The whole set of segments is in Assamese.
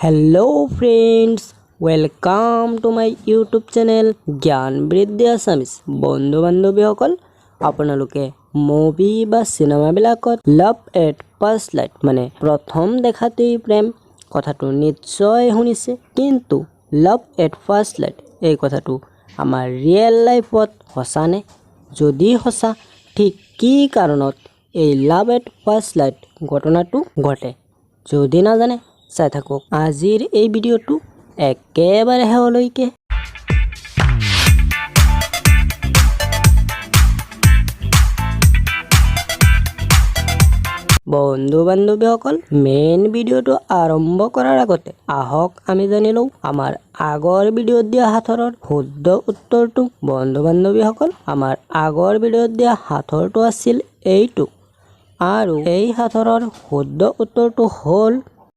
Hello friends, welcome to my YouTube channel Gyan Vriddhi Assamese. বন্ধু বান্ধৱীসকল আপোনালোকে মুভি বা সিনেমা বিলাকত লাভ এট ফাৰ্ষ্ট লাইট মানে প্ৰথম দেখাতেই প্ৰেম কথাটো নিশ্চয় শুনিছে, কিন্তু লাভ এট ফাৰ্ষ্ট লাইট এই কথাটো আমাৰ ৰিয়েল লাইফত হসানে? যদি হসা, ঠিক কি কাৰণত এই লাভ এট ফাৰ্ষ্ট লাইট ঘটনাটো ঘটে? যদি নাজানে চাই থাকক আজিৰ এই ভিডিঅ'টো একেবাৰে শেষলৈকে। বন্ধু বান্ধৱীসকল, মেইন ভিডিঅ'টো আৰম্ভ কৰাৰ আগতে আহক আমি জানি লওঁ আমাৰ আগৰ ভিডিঅ'ত দিয়া সাঁথৰৰ শুদ্ধ উত্তৰটো। বন্ধু বান্ধৱীসকল, আমাৰ আগৰ ভিডিঅ'ত দিয়া সাঁথৰটো আছিল এইটো, আৰু এই সাঁথৰৰ শুদ্ধ উত্তৰটো হ'ল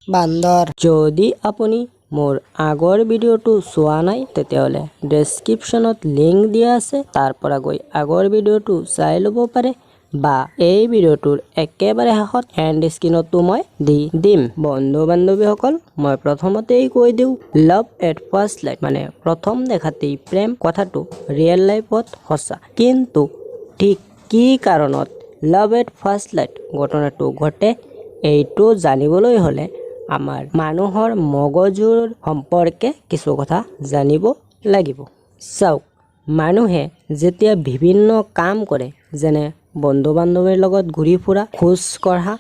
বান্দৰ। যদি আপুনি মোৰ আগৰ ভিডিঅ'টো চোৱা নাই তেতিয়াহ'লে ডেছক্ৰিপশ্যনত লিংক দিয়া আছে, তাৰ পৰা গৈ আগৰ ভিডিঅ'টো চাই ল'ব পাৰে, বা এই ভিডিঅ'টোৰ একেবাৰে শেষত এণ্ড স্ক্ৰীনতো মই দি দিম। বন্ধু বান্ধৱীসকল, মই প্ৰথমতেই কৈ দিওঁ, লাভ এট ফাৰ্ষ্ট লাইট মানে প্ৰথম দেখাতেই প্ৰেম কথাটো ৰিয়েল লাইফত সঁচা, কিন্তু ঠিক কি কাৰণত লাভ এট ফাৰ্ষ্ট লাইট ঘটনাটো ঘটে এইটো জানিবলৈ হ'লে আমাৰ মানুহৰ মগজুৰ সম্পৰ্কে কিছু কথা জানিব লাগিব। চাওক, মানুহে যেতিয়া বিভিন্ন কাম কৰে, যেনে বন্ধু বান্ধৱীৰ লগত ঘূৰি ফুৰা, খোজ কঢ়া,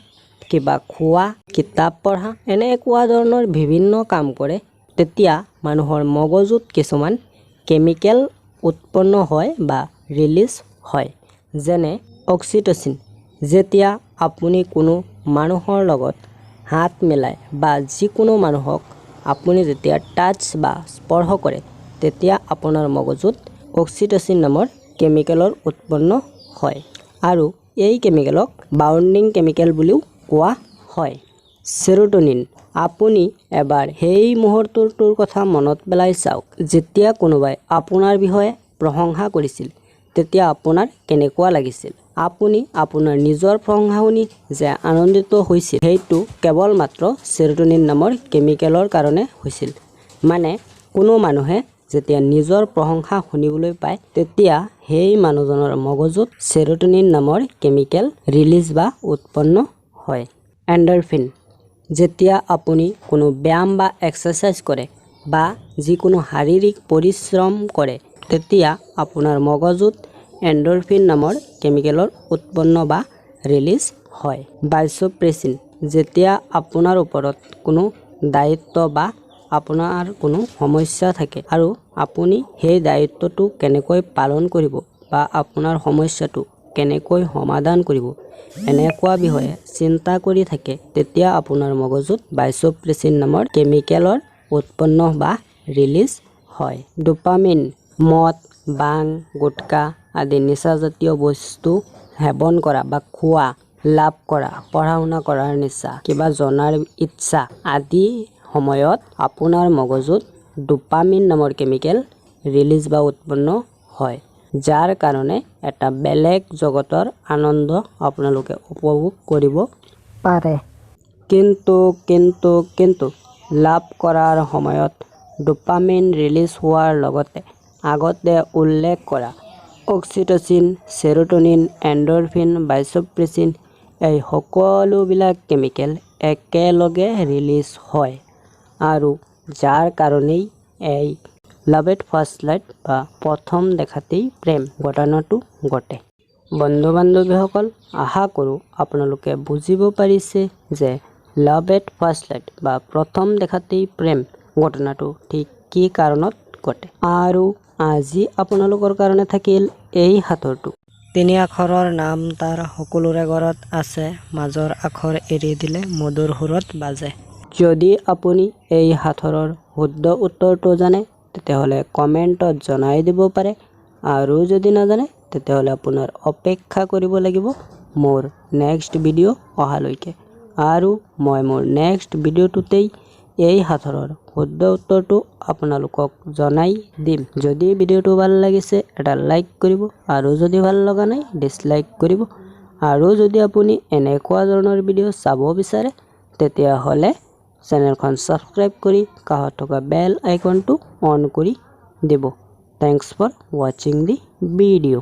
কিবা খোৱা, কিতাপ পঢ়া, এনেকুৱা ধৰণৰ বিভিন্ন কাম কৰে, তেতিয়া মানুহৰ মগজুত কিছুমান কেমিকেল উৎপন্ন হয় বা ৰিলিজ হয়, যেনে অক্সিটচিন। যেতিয়া আপুনি কোনো মানুহৰ লগত হাত মিলাই বা যিকোনো মানুহক আপুনি যেতিয়া টাচ বা স্পৰ্শ কৰে, তেতিয়া আপোনাৰ মগজুত অক্সিটচিন নামৰ কেমিকেলৰ উৎপন্ন হয়, আৰু এই কেমিকেলক বাউণ্ডিং কেমিকেল বুলিও কোৱা হয়। চেৰোটনিন। আপুনি এবাৰ সেই মুহূৰ্তটোৰ কথা মনত পেলাই চাওক, যেতিয়া কোনোবাই আপোনাৰ বিষয়ে প্ৰশংসা কৰিছিল, তেতিয়া আপোনাৰ কেনেকুৱা লাগিছিল? আপুনি আপোনাৰ নিজৰ প্ৰশংসা শুনি যে আনন্দিত হৈছিল, সেইটো কেৱল মাত্ৰ চেৰোটনিন নামৰ কেমিকেলৰ কাৰণে হৈছিল। মানে কোনো মানুহে যেতিয়া নিজৰ প্ৰশংসা শুনিবলৈ পায়, তেতিয়া সেই মানুহজনৰ মগজুত চেৰোটনিন নামৰ কেমিকেল ৰিলিজ বা উৎপন্ন হয়। এণ্ডৰফিন। যেতিয়া আপুনি কোনো ব্যায়াম বা এক্সাৰচাইজ কৰে বা যিকোনো শাৰীৰিক পৰিশ্ৰম কৰে, তেতিয়া আপোনাৰ মগজুত এণ্ডৰফিন নামৰ কেমিকেলৰ উৎপন্ন বা ৰিলিজ হয়। ভাইচপ্ৰেচিন। যেতিয়া আপোনাৰ ওপৰত কোনো দায়িত্ব বা আপোনাৰ কোনো সমস্যা থাকে আৰু আপুনি সেই দায়িত্বটো কেনেকৈ পালন কৰিব বা আপোনাৰ সমস্যাটো কেনেকৈ সমাধান কৰিব, এনেকুৱা বিষয়ে চিন্তা কৰি থাকে, তেতিয়া আপোনাৰ মগজুত ভাইচপ্ৰেচিন নামৰ কেমিকেলৰ উৎপন্ন বা ৰিলিজ হয়। ডোপামিন। মদ, বাং, গুটকা আদি নিচাজাতীয় বস্তু সেৱন কৰা বা খোৱা, লাভ কৰা, পঢ়া শুনা কৰাৰ নিচা, কিবা জনাৰ ইচ্ছা আদি সময়ত আপোনাৰ মগজুত ডোপামিন নামৰ কেমিকেল ৰিলিজ বা উৎপন্ন হয়, যাৰ কাৰণে এটা বেলেগ জগতৰ আনন্দ আপোনালোকে উপভোগ কৰিব পাৰে। কিন্তু লাভ কৰাৰ সময়ত ডোপামিন ৰিলিজ হোৱাৰ লগতে আগতে উল্লেখ কৰা অক্সিটচিন, চেৰোটনিন, এণ্ডৰফিন, ভাইচপ্ৰেচিন এই সকলোবিলাক কেমিকেল একেলগে ৰিলিজ হয়, আৰু যাৰ কাৰণেই এই লাভ এট ফাৰ্ষ্ট লাইট বা প্ৰথম দেখাতেই প্ৰেম ঘটনাটো ঘটে। বন্ধু বান্ধৱীসকল, আশা কৰোঁ আপোনালোকে বুজিব পাৰিছে যে লাভ এট ফাৰ্ষ্ট লাইট বা প্ৰথম দেখাতেই প্ৰেম ঘটনাটো ঠিক কি কাৰণত ঘটে। আৰু আজি আপোনালোকৰ কাৰণে থাকিল এই সাঁথৰটো। 3 আখৰৰ নাম তাৰ সকলোৰে ঘৰত আছে, মাজৰ আখৰ এৰি দিলে মধুৰ সুৰত বাজে। যদি আপুনি এই সাঁথৰৰ শুদ্ধ উত্তৰটো জানে তেতিয়াহ'লে কমেণ্টত জনাই দিব পাৰে, আৰু যদি নাজানে তেতিয়াহ'লে আপোনাৰ অপেক্ষা কৰিব লাগিব মোৰ নেক্সট ভিডিঅ' অহালৈকে, আৰু মই মোৰ নেক্সট ভিডিঅ'টোতেই এই সাঁথৰৰ শুদ্ধ উত্তৰটো আপোনালোকক জনাই দিম। যদি ভিডিঅ'টো ভাল লাগিছে এটা লাইক কৰিব, আৰু যদি ভাল লগা নাই ডিছলাইক কৰিব, আৰু যদি আপুনি এনেকুৱা ধৰণৰ ভিডিঅ' চাব বিচাৰে তেতিয়াহ'লে চেনেলখন সাবস্ক্ৰাইব কৰি কাষত থকা বেল আইকনটো অন কৰি দিব। Thanks for watching the video.